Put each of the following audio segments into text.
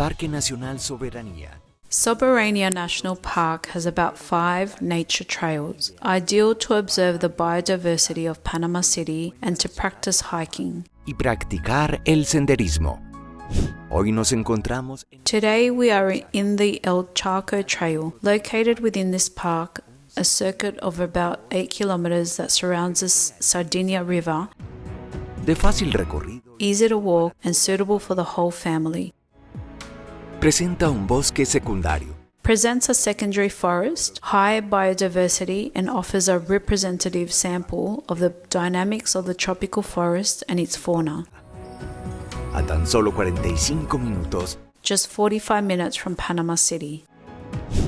Parque Nacional Soberanía. Soberania National Park has about 5 nature trails, ideal to observe the biodiversity of Panama City and to practice hiking. Y practicar el senderismo. Hoy nos encontramos en... Today we are in the El Charco Trail, located within this park, a circuit of about 8 kilometers that surrounds the Sardinilla River, de fácil recorrido. easy to walk and suitable for the whole family. Presenta un bosque secundario. Presents a secondary forest, high biodiversity, and offers a representative sample of the dynamics of the tropical forest and its fauna. A tan solo 45 minutos. Just 45 minutes from Panama City.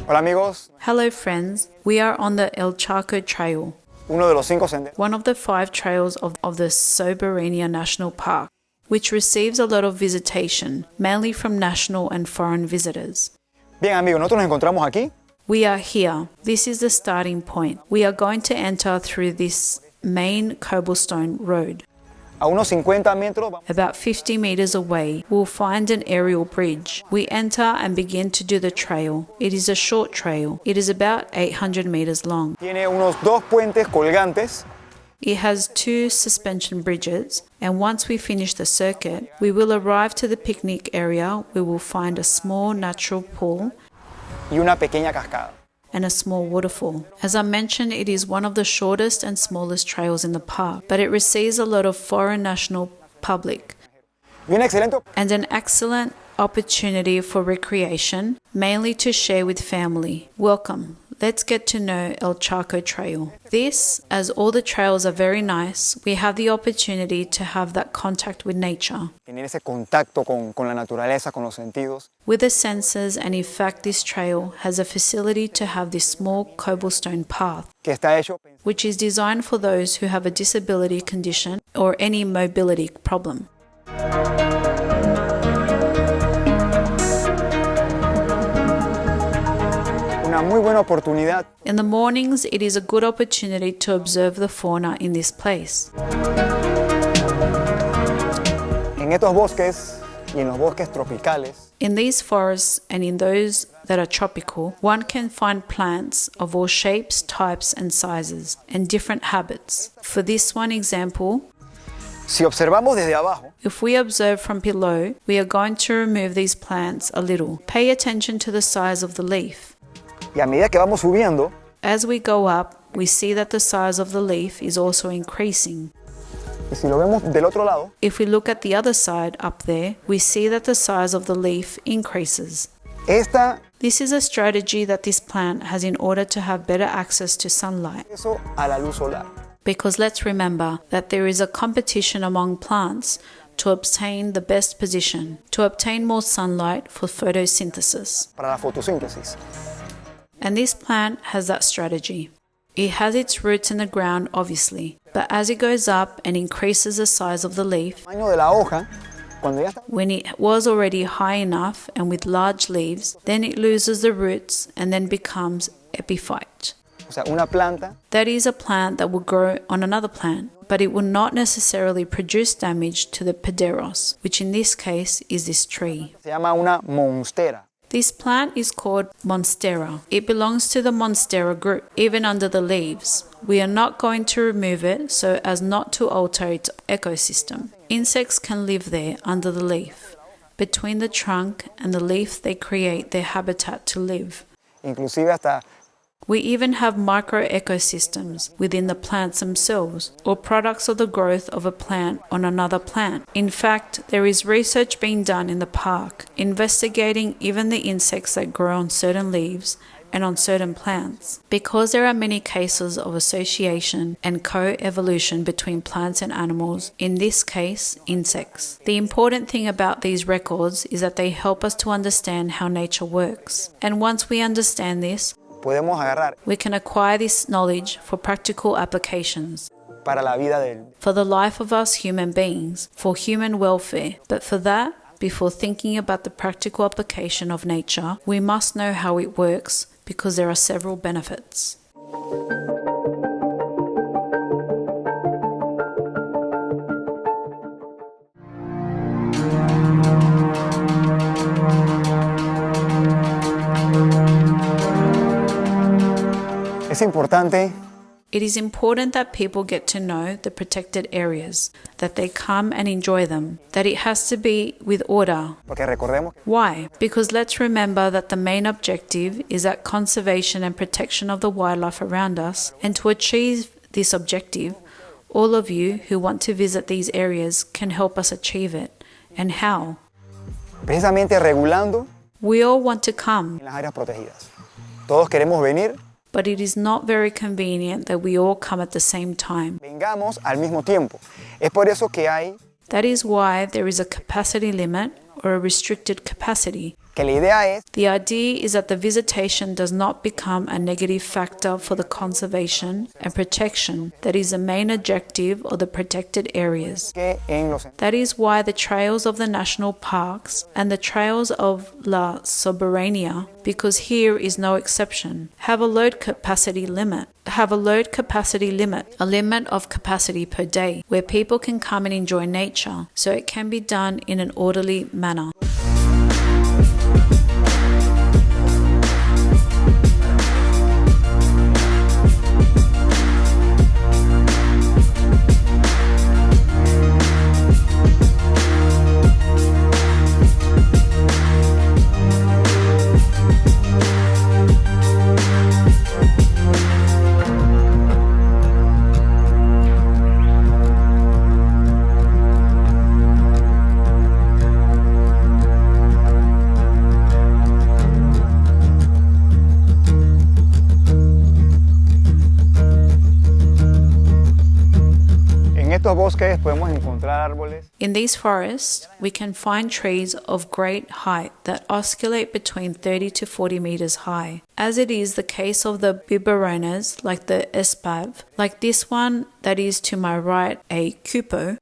Hola amigos, Hello friends, we are on the El Charco Trail, uno de los 5 senderos one of the 5 trails of the Soberania National Park, which receives a lot of visitation, mainly from national and foreign visitors. Bien amigos, nosotros nos encontramos aquí We are here. This is the starting point. We are going to enter through this main cobblestone road. a unos 50 metros. About 50 meters away, we'll find an aerial bridge. We enter and begin to do the trail. It is a short trail. It is about 800 meters long. Tiene unos 2 puentes colgantes. It has 2 suspension bridges, and once we finish the circuit, we will arrive to the picnic area where we'll find a small natural pool Y una pequeña cascada. and a small waterfall. As I mentioned, it is one of the shortest and smallest trails in the park, but it receives a lot of foreign national public Y un excelente and an excellent opportunity for recreation, mainly to share with family. Welcome. Let's get to know El Charco Trail. This, as all the trails are very nice, we have the opportunity to have that contact with nature, tener ese contacto con la naturaleza, con los sentidos. with the senses, and in fact this trail has a facility to have this small cobblestone path, Que está hecho which is designed for those who have a disability condition or any mobility problem. una muy buena oportunidad In the mornings, it is a good opportunity to observe the fauna in this place. en estos bosques y en los bosques tropicales. In these forests and in those that are tropical, one can find plants of all shapes, types and sizes and different habits. For this one example, Si observamos desde abajo, if we observe from below, we are going to remove these plants a little. Pay attention to the size of the leaf. y a medida que vamos subiendo, As we go up, we see that the size of the leaf is also increasing. y si lo vemos del otro lado, If we look at the other side up there, we see that the size of the leaf increases. esta This is a strategy that this plant has in order to have better access to sunlight. eso a la luz solar. Because let's remember that there is a competition among plants to obtain the best position, to obtain more sunlight for photosynthesis. Para la fotosíntesis. And this plant has that strategy. It has its roots in the ground, obviously, but as it goes up and increases the size of the leaf, El tamaño de la hoja, cuando ya está, when it was already high enough and with large leaves, then it loses the roots and then becomes epiphyte. o sea, una planta That is a plant that will grow on another plant, but it will not necessarily produce damage to the pederos, which in this case is this tree. se llama una monstera. This plant is called Monstera. It belongs to the Monstera group, even under the leaves. We are not going to remove it so as not to alter its ecosystem. Insects can live there under the leaf. Between the trunk and the leaf they create their habitat to live. Inclusive hasta We even have microecosystems within the plants themselves, or products of the growth of a plant on another plant. In fact, there is research being done in the park, investigating even the insects that grow on certain leaves and on certain plants. Because there are many cases of association and co-evolution between plants and animals, in this case, insects. The important thing about these records is that they help us to understand how nature works. And once we understand this, podemos agarrar we can acquire this knowledge for practical applications, para la vida del. for the life of us human beings, for human welfare. But for that, before thinking about the practical application of nature, we must know how it works because there are several benefits. Es importante It is important that people get to know the protected areas, that they come and enjoy them, that it has to be with order. porque recordemos Why? Because let's remember that the main objective is that conservation and protection of the wildlife around us, and to achieve this objective, all of you who want to visit these areas can help us achieve it. And how? precisamente regulando We all want to come, en las áreas protegidas. Todos queremos venir, but it is not very convenient that we all come at the same time. vengamos al mismo tiempo. Es por eso que hay That is why there is a capacity limit or a restricted capacity. que la idea es The idea is that the visitation does not become a negative factor for the conservation and protection that is the main objective of the protected areas. que en los That is why the trails of the national parks and the trails of La Soberania, because here is no exception, have a load capacity limit. A limit of capacity per day, where people can come and enjoy nature, so it can be done in an orderly manner. En estos bosques podemos encontrar árboles In these forests, we can find trees of great height that oscillate between 30 to 40 meters high, as it is the case of the biberonas like the espave, like this one that is to my right a cupo,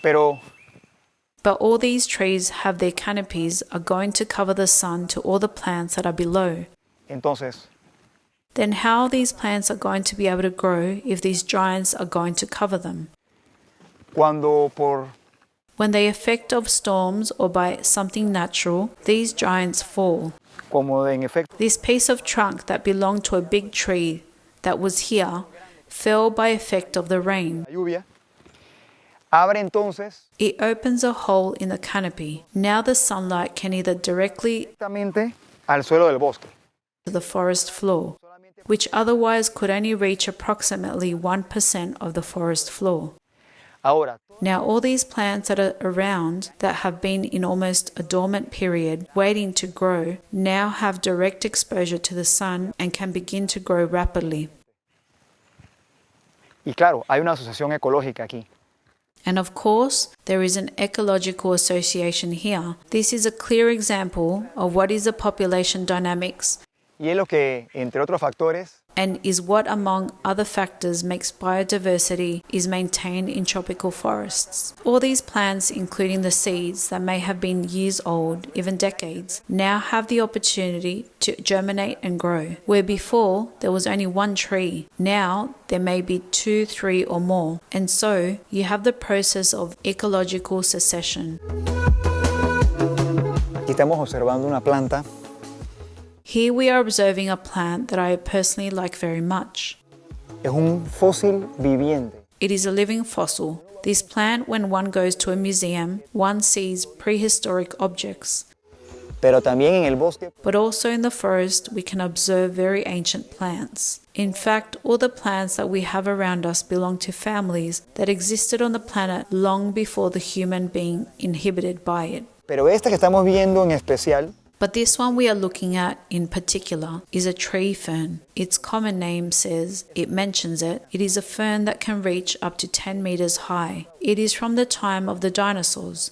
pero but all these trees have their canopies are going to cover the sun to all the plants that are below. entonces Then how these plants are going to be able to grow if these giants are going to cover them? cuando por When the effect of storms or by something natural, these giants fall. como en efecto This piece of trunk that belonged to a big tree that was here fell by effect of the rain. la lluvia abre entonces It opens a hole in the canopy. Now the sunlight can either directly directamente al suelo del bosque. to the forest floor, which otherwise could only reach approximately 1% of the forest floor. Ahora, Now all these plants that are around that have been in almost a dormant period waiting to grow now have direct exposure to the sun and can begin to grow rapidly. y claro, hay una asociación ecológica aquí. And of course, there is an ecological association here. This is a clear example of what is the population dynamics Y es lo que, entre otros factores, and is what among other factors makes biodiversity is maintained in tropical forests. All these plants, including the seeds that may have been years old, even decades, now have the opportunity to germinate and grow. Where before there was only one tree, now there may be 2, 3 or more. And so you have the process of ecological succession. aquí estamos observando una planta Here we are observing a plant that I personally like very much. es un fósil viviente. It is a living fossil. This plant, when one goes to a museum, one sees prehistoric objects. Pero también en el bosque But also in the forest, we can observe very ancient plants. In fact, all the plants that we have around us belong to families that existed on the planet long before the human being inhibited by it. pero esta que estamos viendo en especial But this one we are looking at in particular is a tree fern. Its common name says, it mentions it. It is a fern that can reach up to 10 meters high. It is from the time of the dinosaurs,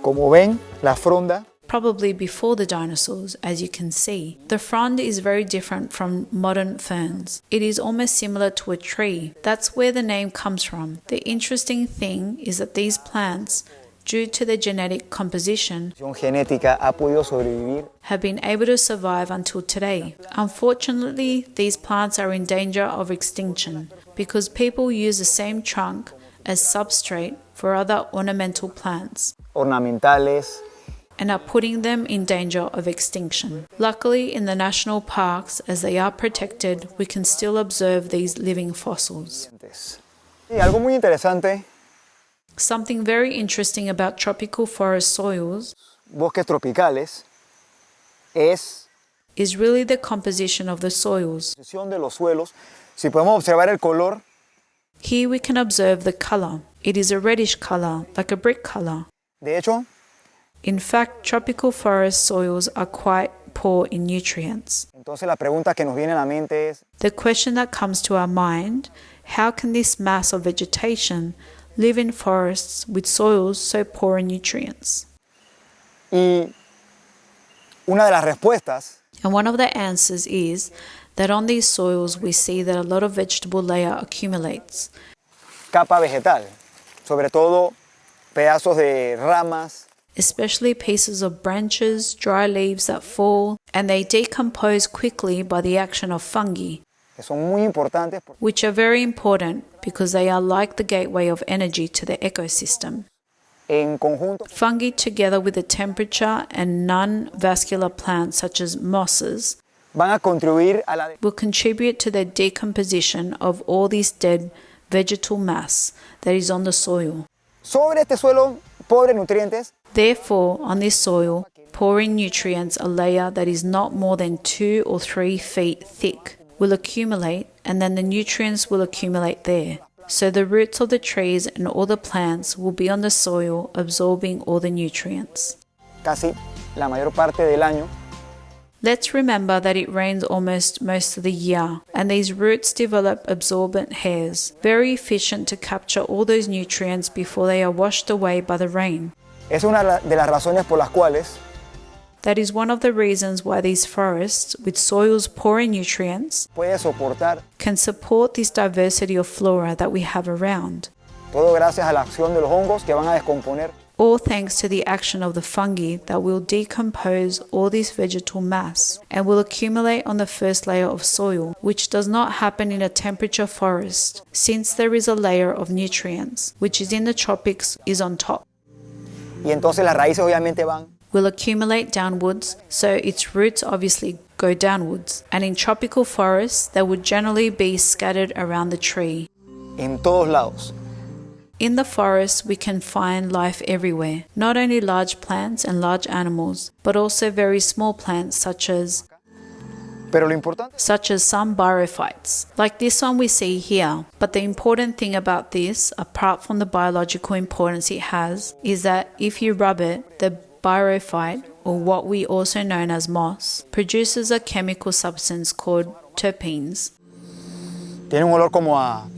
como ven, la fronda probably before the dinosaurs, as you can see. The frond is very different from modern ferns. It is almost similar to a tree. That's where the name comes from. The interesting thing is that these plants, due to their genetic composition, genética ha podido sobrevivir have been able to survive until today. Unfortunately, these plants are in danger of extinction because people use the same trunk as substrate for other ornamental plants. ornamentales and are putting them in danger of extinction. Luckily, in the national parks, as they are protected, we can still observe these living fossils. Y algo muy interesante, Something very interesting about tropical forest soils bosques tropicales, es is really the composition of the soils. la composición de los suelos. Si podemos observar el color, Here we can observe the color. It is a reddish color, like a brick color. de hecho, In fact, tropical forest soils are quite poor in nutrients. entonces la pregunta que nos viene a la mente es, The question that comes to our mind, how can this mass of vegetation live in forests with soils so poor in nutrients? y una de las respuestas And one of the answers is that on these soils we see that a lot of vegetable layer accumulates, capa vegetal, sobre todo pedazos de ramas, especially pieces of branches, dry leaves that fall, and they decompose quickly by the action of fungi, que son muy importantes porque which are very important because they are like the gateway of energy to the ecosystem. en conjunto Fungi, together with the temperature and non-vascular plants such as mosses, van a contribuir a la will contribute to the decomposition of all this dead vegetal mass that is on the soil. sobre este suelo pobre en nutrientes. Therefore, on this soil, pouring nutrients, a layer that is not more than 2 or 3 feet thick, will accumulate, and then the nutrients will accumulate there. So the roots of the trees and all the plants will be on the soil absorbing all the nutrients. Casi la mayor parte del año. Let's remember that it rains almost most of the year, and these roots develop absorbent hairs, very efficient to capture all those nutrients before they are washed away by the rain. Es una de las razones por las cuales That is one of the reasons why these forests, with soils poor in nutrients, puede soportar, can support this diversity of flora that we have around, todo gracias a la acción de los hongos que van a descomponer all thanks to the action of the fungi that will decompose all this vegetal mass and will accumulate on the first layer of soil, which does not happen in a temperature forest, since there is a layer of nutrients, which is in the tropics, is on top. y entonces las raíces obviamente van Will accumulate downwards, so its roots obviously go downwards, and in tropical forests they would generally be scattered around the tree. en todos lados. In the forest we can find life everywhere, not only large plants and large animals, but also very small plants such as Pero lo importante some biophytes, like this one we see here. But the important thing about this, apart from the biological importance it has, is that if you rub it, the biophyte, or what we also know as moss, produces a chemical substance called terpenes. tiene un olor como a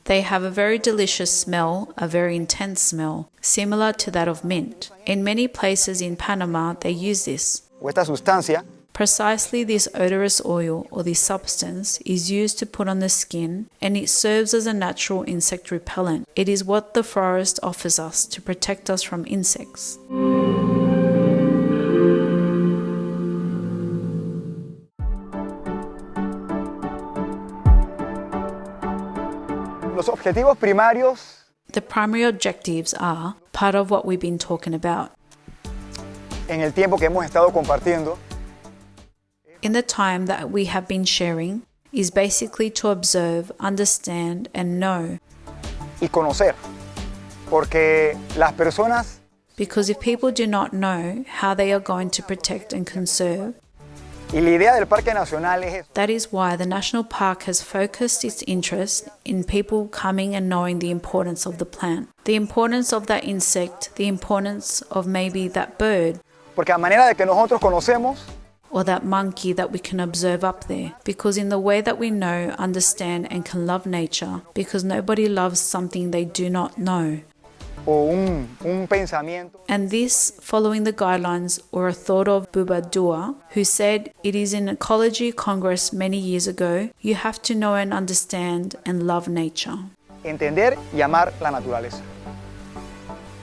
They have a very delicious smell, a very intense smell, similar to that of mint. In many places in Panama, they use this. o esta sustancia Precisely this odorous oil or this substance is used to put on the skin, and it serves as a natural insect repellent. It is what the forest offers us to protect us from insects. los objetivos primarios The primary objectives are part of what we've been talking about. en el tiempo que hemos estado compartiendo In the time that we have been sharing is basically to observe, understand, and know. y conocer, porque las personas Because if people do not know how they are going to protect and conserve, y la idea del Parque Nacional es eso, that is why the National Park has focused its interest in people coming and knowing the importance of the plant, the importance of that insect, the importance of maybe that bird porque a manera de que nosotros conocemos, or that monkey that we can observe up there. Because in the way that we know, understand, and can love nature, because nobody loves something they do not know. o un pensamiento, And this following the guidelines or a thought of Bubadua, who said it is in Ecology Congress many years ago, you have to know and understand and love nature. entender y amar la naturaleza.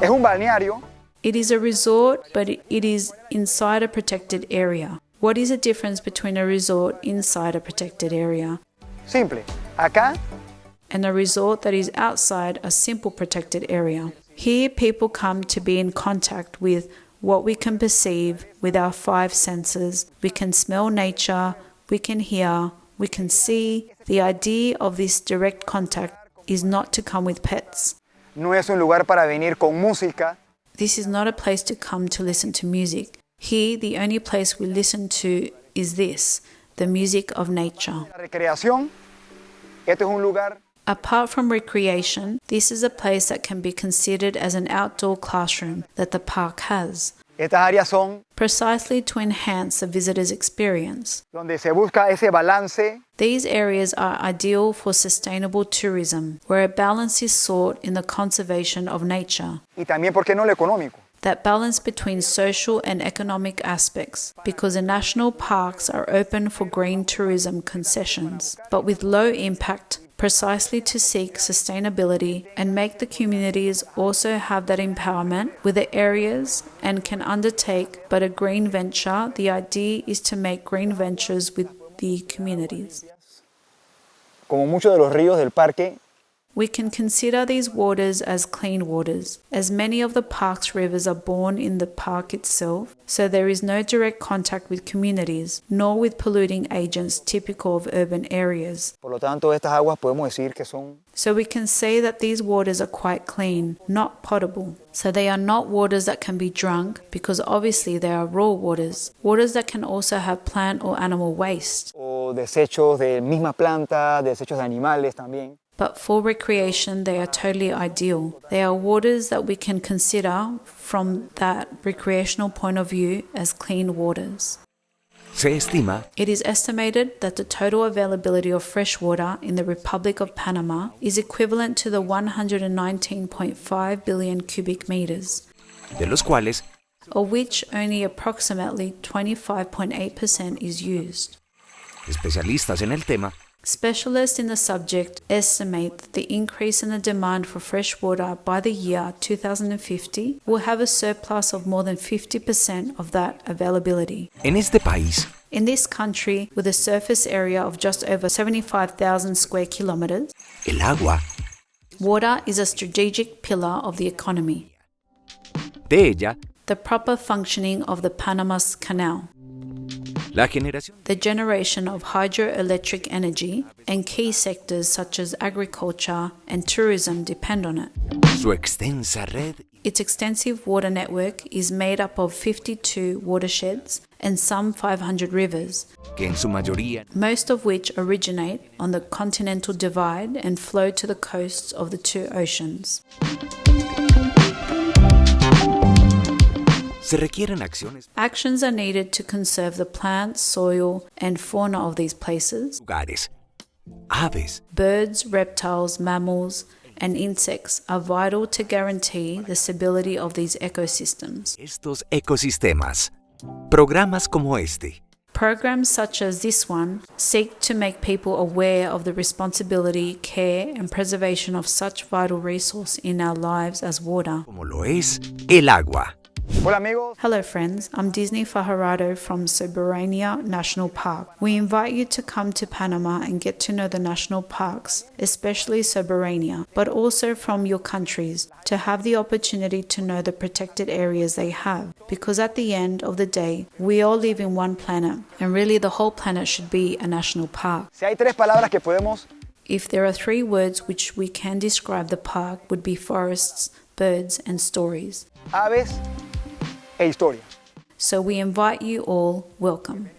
Es un balneario It is a resort, but it is inside a protected area. What is the difference between a resort inside a protected area simple. Acá and a resort that is outside a simple protected area? Here people come to be in contact with what we can perceive with our five senses. We can smell nature, we can hear, we can see. The idea of this direct contact is not to come with pets. No es un lugar para venir con música. This is not a place to come to listen to music. Here, the only place we listen to is this, the music of nature. La recreación, este es un lugar Apart from recreation, this is a place that can be considered as an outdoor classroom that the park has, Estas áreas son precisely to enhance the visitor's experience. donde se busca ese balance These areas are ideal for sustainable tourism, where a balance is sought in the conservation of nature. y también, ¿por qué no, lo económico? That balance between social and economic aspects, because the national parks are open for green tourism concessions, but with low impact, precisely to seek sustainability and make the communities also have that empowerment with the areas and can undertake but a green venture. The idea is to make green ventures with the communities. Como muchos de los ríos del parque, We can consider these waters as clean waters, as many of the park's rivers are born in the park itself, so there is no direct contact with communities, nor with polluting agents typical of urban areas. por lo tanto, estas aguas podemos decir que son So we can say that these waters are quite clean, not potable. So they are not waters that can be drunk, because obviously they are raw waters. Waters that can also have plant or animal waste. o desechos de misma planta, desechos de animales también. But for recreation, they are totally ideal. They are waters that we can consider from that recreational point of view as clean waters. Se estima It is estimated that the total availability of fresh water in the Republic of Panama is equivalent to the 119.5 billion cubic meters, de los cuales of which only approximately 25.8% is used. especialistas en el tema Specialists in the subject estimate that the increase in the demand for fresh water by the year 2050 will have a surplus of more than 50% of that availability. en este país In this country, with a surface area of just over 75,000 square kilometers, el agua water is a strategic pillar of the economy. de ella The proper functioning of the Panama Canal, la generación the generation of hydroelectric energy, and key sectors such as agriculture and tourism depend on it. su extensa red Its extensive water network is made up of 52 watersheds and some 500 rivers, que en su mayoría most of which originate on the continental divide and flow to the coasts of the two oceans. se requieren acciones Actions are needed to conserve the plants, soil, and fauna of these places. lugares aves Birds, reptiles, mammals, and insects are vital to guarantee the stability of these ecosystems. estos ecosistemas programas como este Programs such as this one seek to make people aware of the responsibility, care, and preservation of such vital resource in our lives as water. como lo es el agua. Hola amigos, Hello friends, I'm Disney Fajardo from Soberania National Park. We invite you to come to Panama and get to know the national parks, especially Soberania, but also from your countries, to have the opportunity to know the protected areas they have. Because at the end of the day, we all live in one planet, and really the whole planet should be a national park. si hay tres palabras que podemos If there are three words which we can describe the park, would be forests, birds, and stories. aves e historia. So we invite you all, welcome.